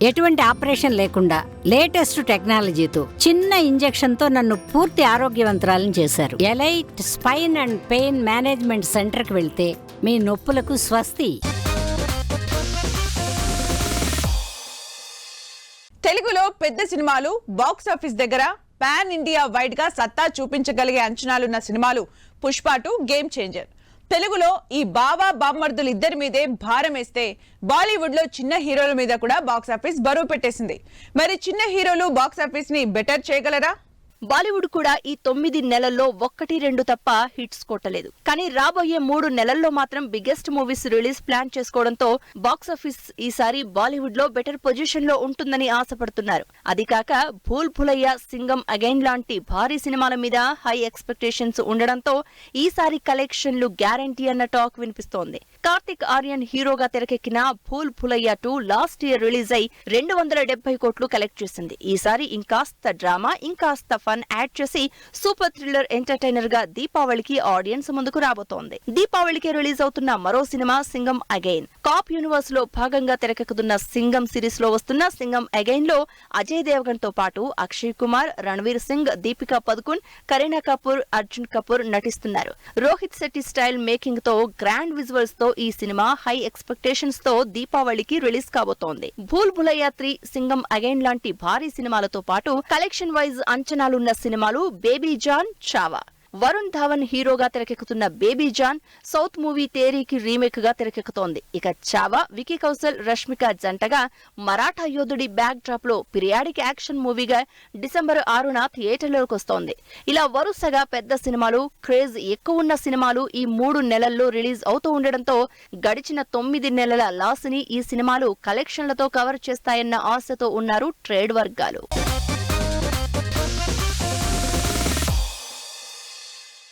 ఎటువంటి ఆపరేషన్ లేకుండా లేటెస్ట్ టెక్నాలజీతో చిన్న ఇంజెక్షన్ తో నన్ను పూర్తి ఆరోగ్యవంతురాలను చేశారు. Elite spine and pain management centre కి వెళ్తే మీ నొప్పులకు స్వస్తి. తెలుగులో పెద్ద సినిమాలు బాక్స్ ఆఫీస్ దగ్గర పాన్ ఇండియా వైడ్ గా సత్తా చూపించగలిగే అంచనాలున్న సినిమాలు పుష్ప 2 గేమ్ చేంజర్. తెలుగులో ఈ బావా బామ్మర్దులు ఇద్దరి మీదే భారం వేస్తే బాలీవుడ్ లో చిన్న హీరోల మీద కూడా బాక్స్ ఆఫీస్ బరువు పెట్టేసింది. మరి చిన్న హీరోలు బాక్స్ ఆఫీస్ ని బెటర్ చేయగలరా? బాలీవుడ్ కూడా ఈ 9 నెలల్లో 1-2 తప్ప హిట్స్ కొట్టలేదు. కానీ రాబోయే 3 నెలల్లో మాత్రం బిగ్గెస్ట్ మూవీస్ రిలీజ్ ప్లాన్ చేసుకోవడంతో బాక్సాఫీస్ ఈసారి బాలీవుడ్ లో బెటర్ పొజిషన్ లో ఉంటుందని ఆశపడుతున్నారు. అది కాక భూల్ భులయ్యా, సింగం అగైన్ లాంటి భారీ సినిమాల మీద హై ఎక్స్పెక్టేషన్స్ ఉండడంతో ఈసారి కలెక్షన్లు గ్యారంటీ అన్న టాక్ వినిపిస్తోంది. కార్తిక్ ఆర్యన్ హీరోగా తెరకెక్కిన Bhool Bhulaiyaa 2 last year release అయి 270 కోట్లు కలెక్ట్ చేసింది. ఈసారి ఇంకాస్త డ్రామా, ఇంకాస్త ఫన్ యాడ్ చేసి సూపర్ థ్రిల్లర్ ఎంటర్టైనర్ గా దీపావళికి ఆడియన్స్ ముందుకు రాబోతోంది. దీపావళికి రిలీజ్ అవుతున్న మరో cinema Singham again. Cop universe లో భాగంగా తెరకెక్కుతున్న సింగం సిరీస్ లో వస్తున్న సింగం అగైన్ లో అజయ్ దేవగన్ తో పాటు అక్షయ్ కుమార్, రణ్వీర్ సింగ్, దీపికా పదుకున్, కరీనా కపూర్, అర్జున్ కపూర్ నటిస్తున్నారు. రోహిత్ శెట్టి స్టైల్ మేకింగ్ తో గ్రాండ్ విజువల్స్ తో ఈ సినిమా హై ఎక్స్పెక్టేషన్స్ తో దీపావళికి రిలీజ్ కాబోతోంది. భూల్ భులయ్యా 3, సింగం అగైన్ లాంటి భారీ సినిమాలతో పాటు కలెక్షన్ వైజ్ అంచనాలున్న సినిమాలు బేబీ జాన్, చావా. వరుణ్ ధావన్ హీరోగా తెరకెక్కుతున్న బేబీ జాన్ సౌత్ మూవీ తేరీకి రీమేక్ గా తెరకెక్కుతోంది. ఇక చావా వికీ కౌశల్, రష్మిక జంటగా మరాఠా యోధుడి బ్యాక్ డ్రాప్ లో పిరియాడిక్ యాక్షన్ మూవీగా డిసెంబర్ 6న థియేటర్లోకి వస్తోంది. ఇలా వరుసగా పెద్ద సినిమాలు, క్రేజ్ ఎక్కువున్న సినిమాలు ఈ 3 నెలల్లో రిలీజ్ అవుతూ ఉండడంతో గడిచిన 9 నెలల లాస్ ని ఈ సినిమాలు కలెక్షన్లతో కవర్ చేస్తాయన్న ఆశతో ఉన్నారు ట్రేడ్ వర్గాలు.